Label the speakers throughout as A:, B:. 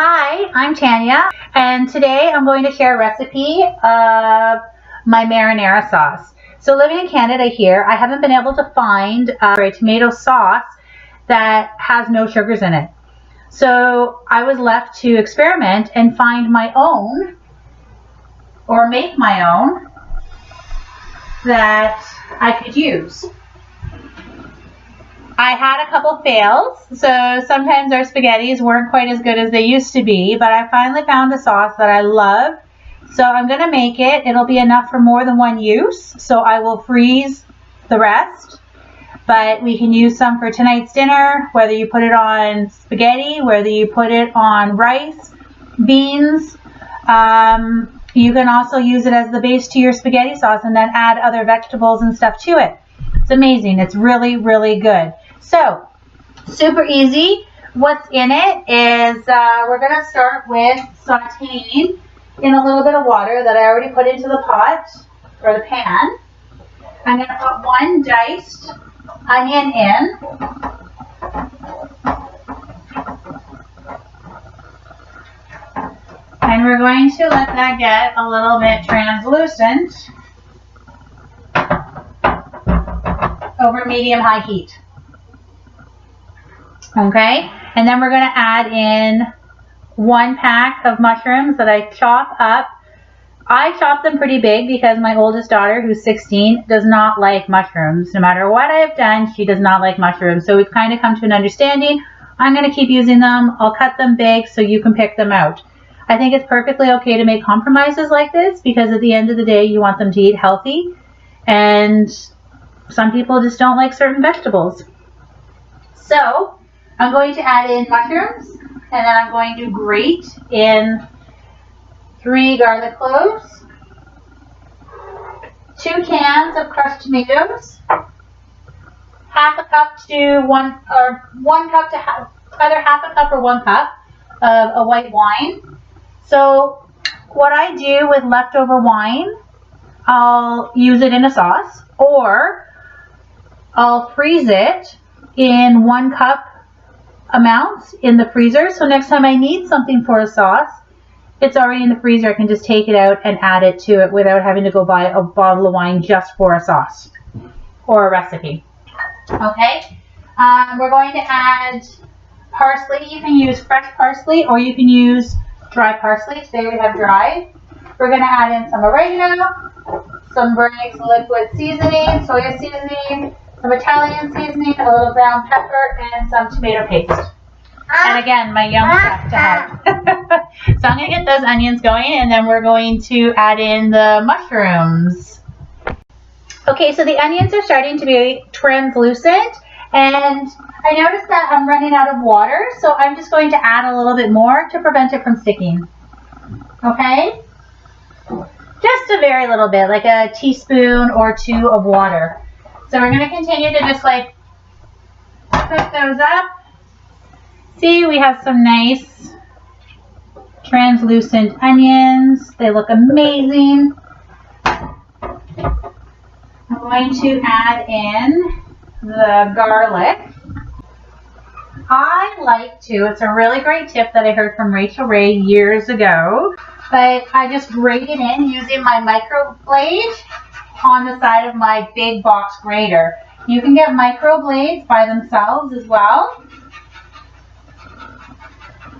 A: Hi, I'm Tanya, and today I'm going to share a recipe of my marinara sauce. So living in Canada here, I haven't been able to find a tomato sauce that has no sugars in it. So I was left to experiment and find my own, or make my own, that I could use. I had a couple fails, so sometimes our spaghettis weren't quite as good as they used to be, but I finally found a sauce that I love. So I'm going to make it. It'll be enough for more than one use, so I will freeze the rest. But we can use some for tonight's dinner, whether you put it on spaghetti, whether you put it on rice, beans. You can also use it as the base to your spaghetti sauce and then add other vegetables and stuff to it. It's amazing. It's really, really good. So, super easy. What's in it is we're going to start with sauteing in a little bit of water that I already put into the pot or the pan. I'm going to put one diced onion in. And we're going to let that get a little bit translucent over medium-high heat. Okay, and then we're going to add in 1 pack of mushrooms that I chop up. I chop them pretty big because my oldest daughter, who's 16, does not like mushrooms. No matter what I've done, she does not like mushrooms. So we've kind of come to an understanding. I'm going to keep using them. I'll cut them big so you can pick them out. I think it's perfectly okay to make compromises like this because at the end of the day, you want them to eat healthy. And some people just don't like certain vegetables. So I'm going to add in mushrooms, and then I'm going to grate in 3 garlic cloves, 2 cans of crushed tomatoes, half a cup to 1 cup to either half a cup or 1 cup of a white wine. So what I do with leftover wine, I'll use it in a sauce, or I'll freeze it in 1 cup amounts in the freezer. So next time I need something for a sauce, it's already in the freezer. I can just take it out and add it to it without having to go buy a bottle of wine just for a sauce or a recipe. Okay, we're going to add parsley. You can use fresh parsley or you can use dry parsley. Today we have dry. We're going to add in some oregano, some Bragg's liquid seasoning, soya seasoning, some Italian seasoning, a little brown pepper, and some tomato paste. And again, my young chef to help. So I'm going to get those onions going, and then we're going to add in the mushrooms. Okay, so the onions are starting to be translucent, and I noticed that I'm running out of water, so I'm just going to add a little bit more to prevent it from sticking. Okay? Just a very little bit, like a teaspoon or 2 of water. So we're going to continue to just like cook those up. See, we have some nice translucent onions. They look amazing. I'm going to add in the garlic. I like to, it's a really great tip that I heard from Rachel Ray years ago, but I just grate it in using my microblade on the side of my big box grater. You can get microblades by themselves as well.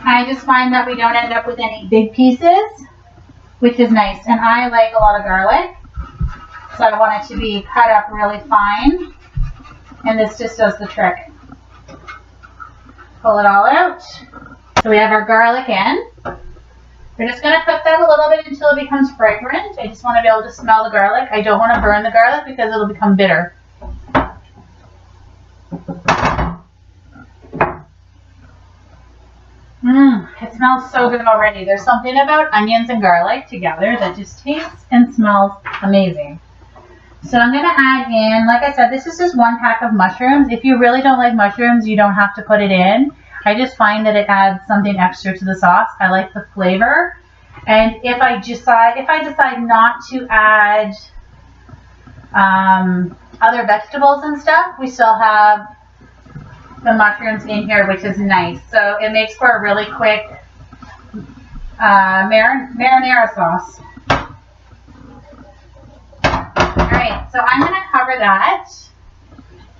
A: I just find that we don't end up with any big pieces, which is nice. And I like a lot of garlic, so I want it to be cut up really fine. And this just does the trick. Pull it all out. So we have our garlic in. We're just going to cook that a little bit until it becomes fragrant. I just want to be able to smell the garlic. I don't want to burn the garlic because it'll become bitter. It smells so good already. There's something about onions and garlic together that just tastes and smells amazing. So I'm going to add in, like I said, this is just 1 pack of mushrooms. If you really don't like mushrooms, you don't have to put it in. I just find that it adds something extra to the sauce. I like the flavor. And if I decide not to add other vegetables and stuff, we still have the mushrooms in here, which is nice. So it makes for a really quick marinara sauce. Alright, so I'm going to cover that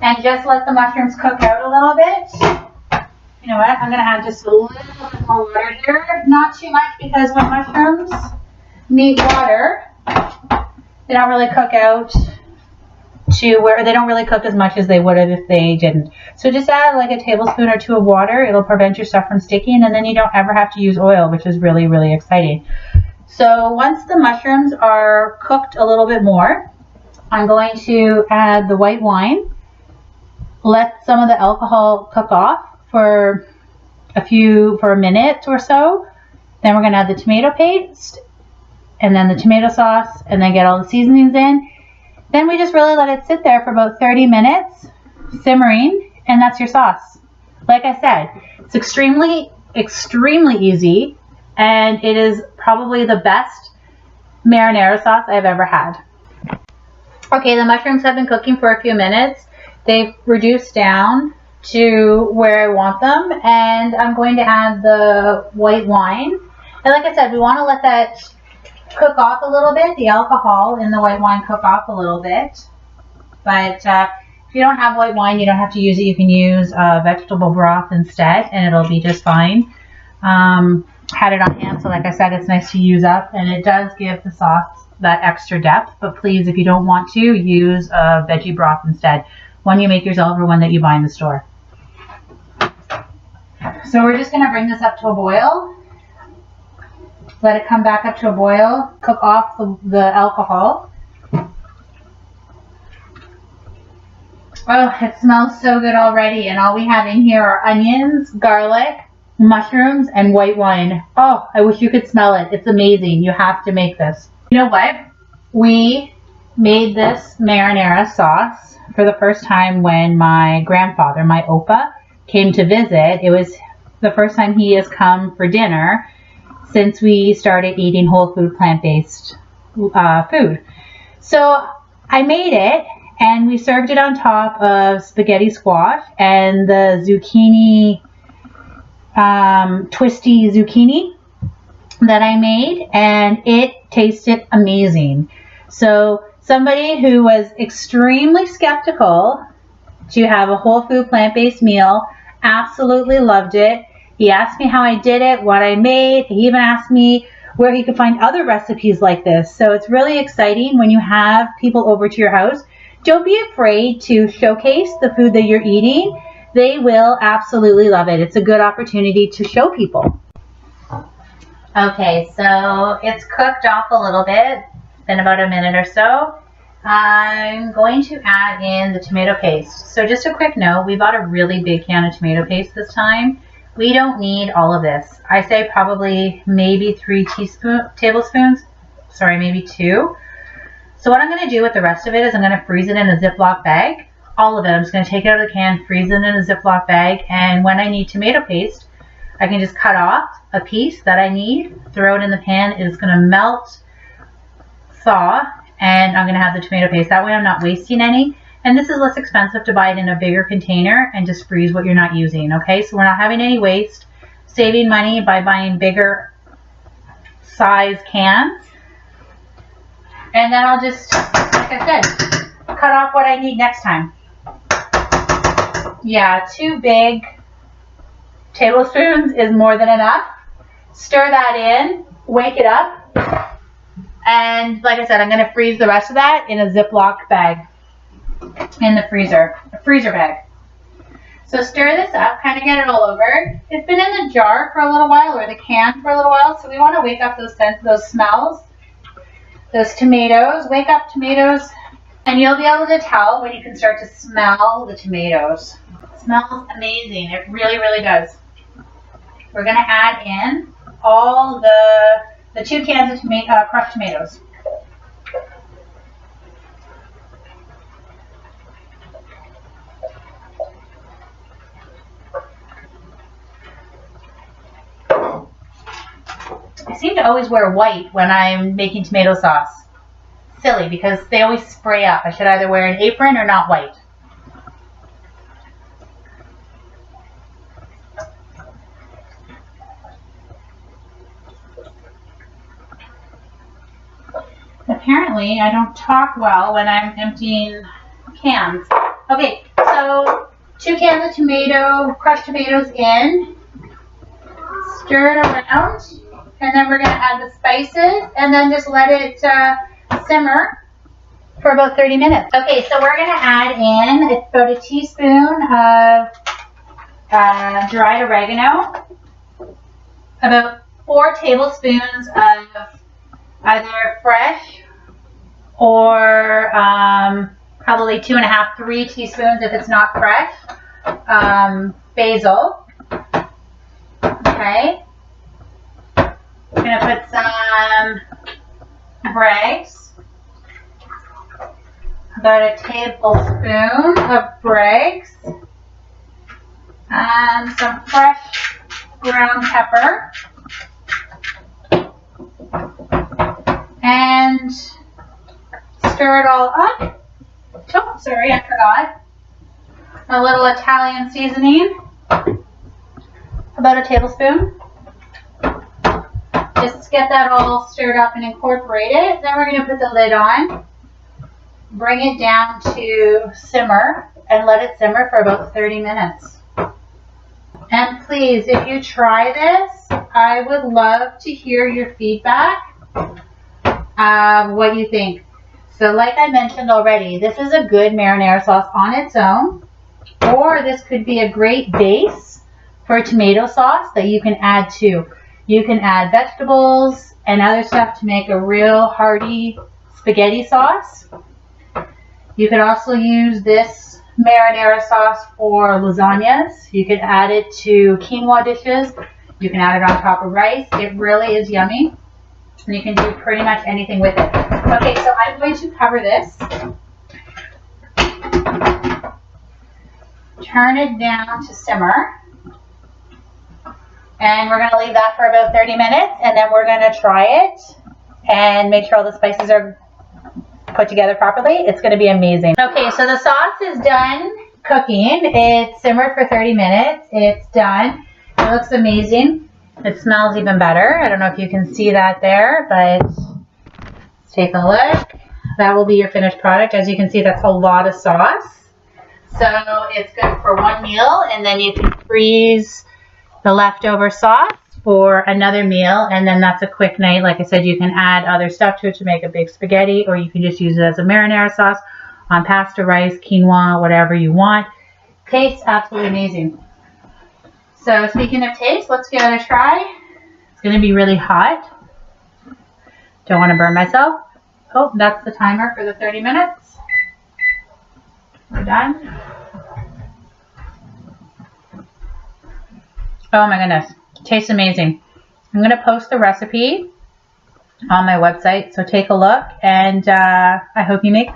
A: and just let the mushrooms cook out a little bit. You know what, I'm going to add just a little bit more water here. Not too much, because when mushrooms need water, they don't really cook out to where they don't really cook as much as they would have if they didn't. So just add like a tablespoon or two of water. It'll prevent your stuff from sticking, and then you don't ever have to use oil, which is really, really exciting. So once the mushrooms are cooked a little bit more, I'm going to add the white wine. Let some of the alcohol cook off for a minute or so. Then we're going to add the tomato paste and then the tomato sauce, and then get all the seasonings in. Then we just really let it sit there for about 30 minutes, simmering, and that's your sauce. Like I said, it's extremely, extremely easy, and it is probably the best marinara sauce I've ever had. Okay, the mushrooms have been cooking for a few minutes. They've reduced down to where I want them, and I'm going to add the white wine. And like I said, we want to let that cook off a little bit, the alcohol in the white wine cook off a little bit. But if you don't have white wine, you don't have to use it. You can use vegetable broth instead, and it'll be just fine. Had it on hand, so like I said, it's nice to use up, and it does give the sauce that extra depth. But please, if you don't want to, use veggie broth instead. One you make yourself or one that you buy in the store. So we're just going to bring this up to a boil. Let it come back up to a boil. Cook off the alcohol. Oh, it smells so good already. And all we have in here are onions, garlic, mushrooms, and white wine. Oh, I wish you could smell it. It's amazing. You have to make this. You know what? We made this marinara sauce for the first time when my grandfather, my Opa, came to visit. It was the first time he has come for dinner since we started eating whole food, plant-based food. So I made it, and we served it on top of spaghetti squash and the zucchini, twisty zucchini that I made, and it tasted amazing. So somebody who was extremely skeptical to have a whole food, plant-based meal absolutely loved it. He asked me how I did it, what I made. He even asked me where he could find other recipes like this. So it's really exciting when you have people over to your house. Don't be afraid to showcase the food that you're eating. They will absolutely love it. It's a good opportunity to show people. Okay, so it's cooked off a little bit. It's been about a minute or so. I'm going to add in the tomato paste. So just a quick note, we bought a really big can of tomato paste this time. We don't need all of this. I say probably maybe 3 tablespoons. Sorry, maybe 2. So what I'm going to do with the rest of it is I'm going to freeze it in a Ziploc bag. All of it. I'm just going to take it out of the can, freeze it in a Ziploc bag, and when I need tomato paste, I can just cut off a piece that I need, throw it in the pan. It's going to melt, thaw, and I'm going to have the tomato paste. That way I'm not wasting any. And this is less expensive to buy it in a bigger container and just freeze what you're not using, okay? So we're not having any waste, saving money by buying bigger size cans. And then I'll just, like I said, cut off what I need next time. Yeah, 2 big tablespoons is more than enough. Stir that in, wake it up, and like I said, I'm going to freeze the rest of that in a Ziploc bag in the freezer, a freezer bag. So stir this up, kind of get it all over. It's been in the jar for a little while, or the can for a little while, so we want to wake up those smells, those tomatoes. Wake up tomatoes, and you'll be able to tell when you can start to smell the tomatoes. It smells amazing. It really, really does. We're going to add in all the 2 cans of crushed tomatoes. I seem to always wear white when I'm making tomato sauce. Silly, because they always spray up. I should either wear an apron or not white. apparently I don't talk well when I'm emptying cans. Okay, so 2 cans of crushed tomatoes in. Stir it around. And then we're going to add the spices and then just let it simmer for about 30 minutes. Okay, so we're going to add in about a teaspoon of dried oregano, about 4 tablespoons of either fresh or probably 2.5, 3 teaspoons if it's not fresh, basil. Okay. I'm going to put some Bragg's, about a tablespoon of Bragg's, and some fresh ground pepper, and stir it all up. Oh, sorry, I forgot. A little Italian seasoning, about a tablespoon. Just get that all stirred up and incorporate it. Then we're going to put the lid on, bring it down to simmer, and let it simmer for about 30 minutes. And please, if you try this, I would love to hear your feedback of what you think. So like I mentioned already, this is a good marinara sauce on its own, or this could be a great base for a tomato sauce that you can add to. You can add vegetables and other stuff to make a real hearty spaghetti sauce. You could also use this marinara sauce for lasagnas. You could add it to quinoa dishes. You can add it on top of rice. It really is yummy. And you can do pretty much anything with it. Okay, so I'm going to cover this. Turn it down to simmer. And we're going to leave that for about 30 minutes, and then we're going to try it and make sure all the spices are put together properly. It's going to be amazing. Okay, so the sauce is done cooking. It simmered for 30 minutes. It's done. It looks amazing. It smells even better. I don't know if you can see that there, but let's take a look. That will be your finished product. As you can see, that's a lot of sauce. So it's good for one meal, and then you can freeze the leftover sauce for another meal, and then that's a quick night. Like I said, you can add other stuff to it to make a big spaghetti, or you can just use it as a marinara sauce on pasta, rice, quinoa, whatever you want. Tastes absolutely amazing. So speaking of taste, let's give it a try. It's going to be really hot. Don't want to burn myself. Oh, that's the timer for the 30 minutes. We're done. Oh my goodness, tastes amazing. I'm going to post the recipe on my website, so take a look, and I hope you make this.